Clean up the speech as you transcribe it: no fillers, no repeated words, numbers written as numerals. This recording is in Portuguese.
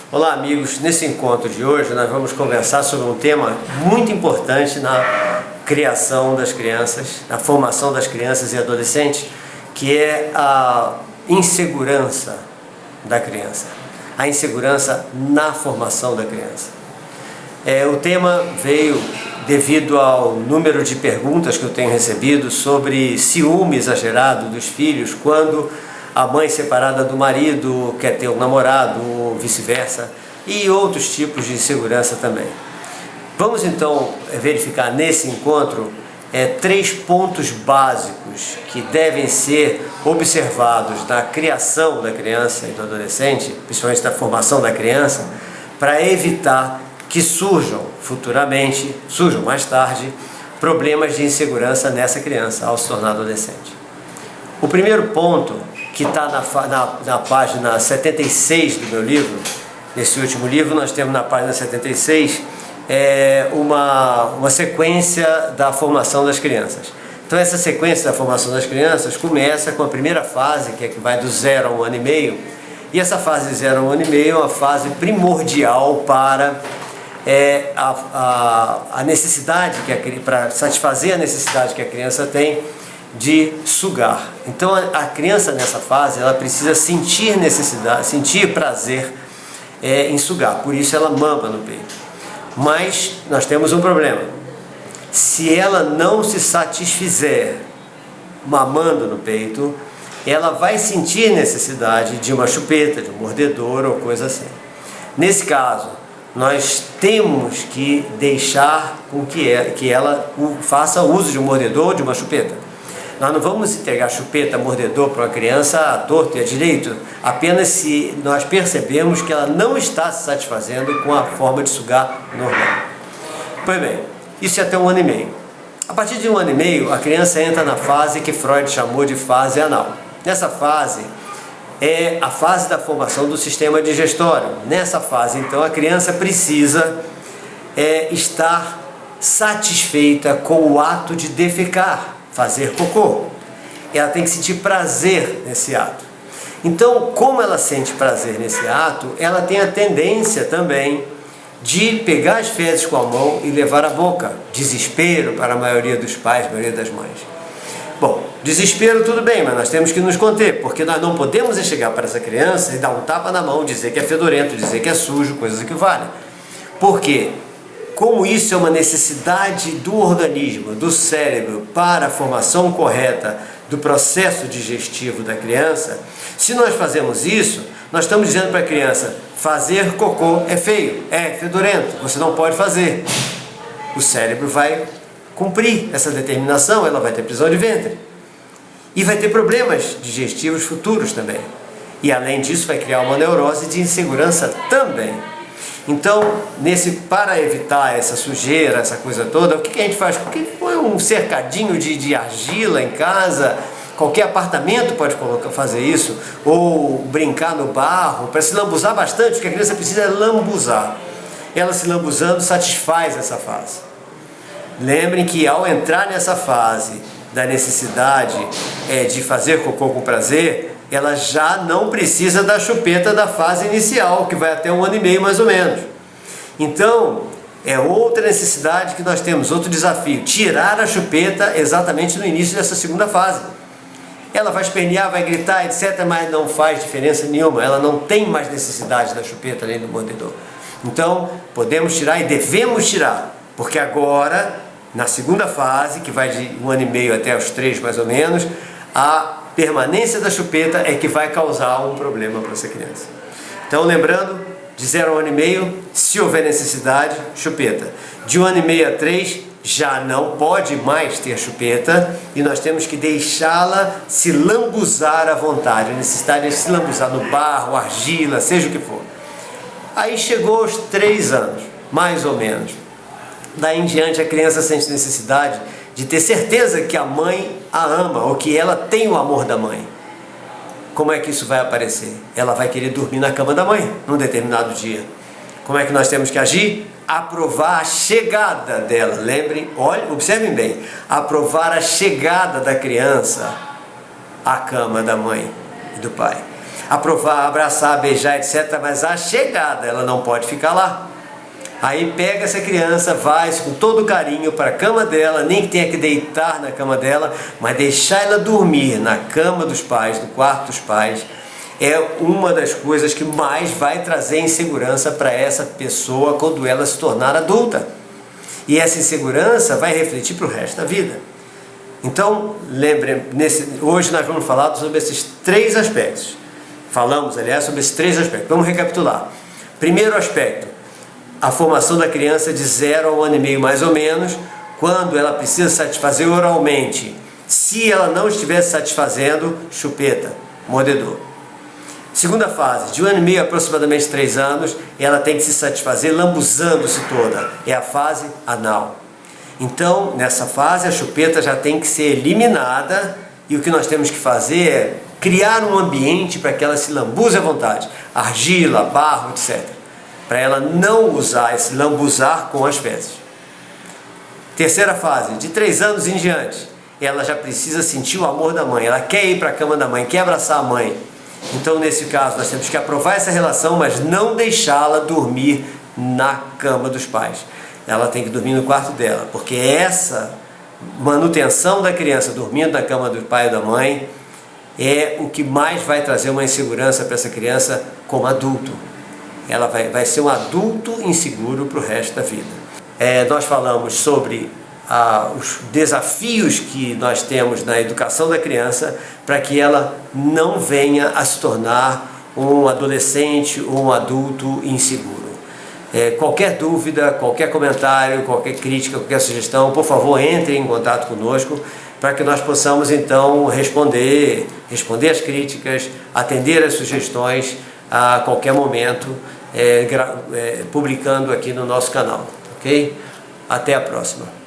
Olá amigos, nesse encontro de hoje nós vamos conversar sobre um tema muito importante na criação das crianças, na formação das crianças e adolescentes, que é a insegurança da criança, a insegurança na formação da criança. O tema veio devido ao número de perguntas que eu tenho recebido sobre ciúme exagerado dos filhos quando a mãe separada do marido quer ter um namorado ou vice-versa, e outros tipos de insegurança também. Vamos então verificar nesse encontro 3 pontos básicos que devem ser observados na criação da criança e do adolescente, principalmente na formação da criança, para evitar que surjam futuramente, surjam mais tarde, problemas de insegurança nessa criança ao se tornar adolescente. O primeiro ponto, que está na página 76 do meu livro, nesse último livro nós temos na página 76 uma sequência da formação das crianças. Então essa sequência da formação das crianças começa com a primeira fase, que que vai do 0 a 1 ano e meio, e essa fase de 0 a 1 ano e meio é uma fase primordial para a necessidade, para satisfazer a necessidade que a criança tem de sugar. Então a criança nessa fase ela precisa sentir necessidade, sentir prazer em sugar, por isso ela mama no peito. Mas nós temos um problema: se ela não se satisfizer mamando no peito, ela vai sentir necessidade de uma chupeta, de um mordedor ou coisa assim. Nesse caso, nós temos que deixar com que ela faça uso de um mordedor ou de uma chupeta. Nós não vamos entregar chupeta, mordedor para uma criança à torto e à direito, apenas se nós percebemos que ela não está se satisfazendo com a forma de sugar normal. Pois bem, isso é até 1 ano e meio. A partir de 1 ano e meio, a criança entra na fase que Freud chamou de fase anal. Nessa fase é a fase da formação do sistema digestório. Nessa fase, então, a criança precisa estar satisfeita com o ato de defecar, fazer cocô. Ela tem que sentir prazer nesse ato. Então, como ela sente prazer nesse ato, ela tem a tendência também de pegar as fezes com a mão e levar à boca. Desespero para a maioria dos pais, a maioria das mães. Bom, desespero tudo bem, mas nós temos que nos conter, porque nós não podemos chegar para essa criança e dar um tapa na mão, dizer que é fedorento, dizer que é sujo, coisas que valem. Por quê? Como isso é uma necessidade do organismo, do cérebro, para a formação correta do processo digestivo da criança, se nós fazemos isso, nós estamos dizendo para a criança: fazer cocô é feio, é fedorento, você não pode fazer. O cérebro vai cumprir essa determinação, ela vai ter prisão de ventre. E vai ter problemas digestivos futuros também. E além disso vai criar uma neurose de insegurança também. Então, para evitar essa sujeira, essa coisa toda, o que a gente faz? Porque põe um cercadinho de argila em casa, qualquer apartamento pode fazer isso, ou brincar no barro, para se lambuzar bastante, porque a criança precisa lambuzar. Ela se lambuzando satisfaz essa fase. Lembrem que ao entrar nessa fase da necessidade de fazer cocô com prazer, ela já não precisa da chupeta da fase inicial, que vai até 1 ano e meio mais ou menos. Então, é outra necessidade que nós temos, outro desafio: tirar a chupeta exatamente no início dessa segunda fase. Ela vai espernear, vai gritar, etc., mas não faz diferença nenhuma, ela não tem mais necessidade da chupeta além do mordedor. Então, podemos tirar e devemos tirar, porque agora, na segunda fase, que vai de 1 ano e meio até os 3 mais ou menos, a permanência da chupeta é que vai causar um problema para essa criança. Então, lembrando, de 0 a 1 ano e meio, se houver necessidade, chupeta. De 1 ano e meio a 3, já não pode mais ter chupeta, e nós temos que deixá-la se lambuzar à vontade. A necessidade de se lambuzar no barro, argila, seja o que for. Aí chegou aos 3 anos, mais ou menos. Daí em diante a criança sente necessidade de ter certeza que a mãe a ama, ou que ela tem o amor da mãe. Como é que isso vai aparecer? Ela vai querer dormir na cama da mãe, num determinado dia. Como é que nós temos que agir? Aprovar a chegada dela. Lembrem, olhem, observem bem. Aprovar a chegada da criança à cama da mãe e do pai. aprovar, abraçar, beijar, etc. Mas a chegada, ela não pode ficar lá. Aí pega essa criança, vai com todo carinho para a cama dela, nem que tenha que deitar na cama dela, mas deixar ela dormir na cama dos pais, no quarto dos pais, é uma das coisas que mais vai trazer insegurança para essa pessoa quando ela se tornar adulta. E essa insegurança vai refletir para o resto da vida. Então, lembre, hoje nós vamos falar sobre esses 3 aspectos. Falamos, aliás, sobre esses 3 aspectos. Vamos recapitular. Primeiro aspecto, a formação da criança de 0 a 1 ano e meio mais ou menos, quando ela precisa satisfazer oralmente. Se ela não estiver satisfazendo, chupeta, mordedor. Segunda fase, de 1 ano e meio a aproximadamente 3 anos, ela tem que se satisfazer lambuzando-se toda. É a fase anal. Então, nessa fase, a chupeta já tem que ser eliminada e o que nós temos que fazer é criar um ambiente para que ela se lambuze à vontade. Argila, barro, etc. Para ela não usar esse lambuzar com as fezes. Terceira fase, de 3 anos em diante, ela já precisa sentir o amor da mãe. Ela quer ir para a cama da mãe, quer abraçar a mãe. Então, nesse caso, nós temos que aprovar essa relação, mas não deixá-la dormir na cama dos pais. Ela tem que dormir no quarto dela, porque essa manutenção da criança dormindo na cama do pai e da mãe é o que mais vai trazer uma insegurança para essa criança como adulto. Ela vai ser um adulto inseguro para o resto da vida. Nós falamos sobre os desafios que nós temos na educação da criança para que ela não venha a se tornar um adolescente ou um adulto inseguro. Qualquer dúvida, qualquer comentário, qualquer crítica, qualquer sugestão, por favor, entre em contato conosco para que nós possamos então responder as críticas, atender as sugestões a qualquer momento, publicando aqui no nosso canal, ok? Até a próxima.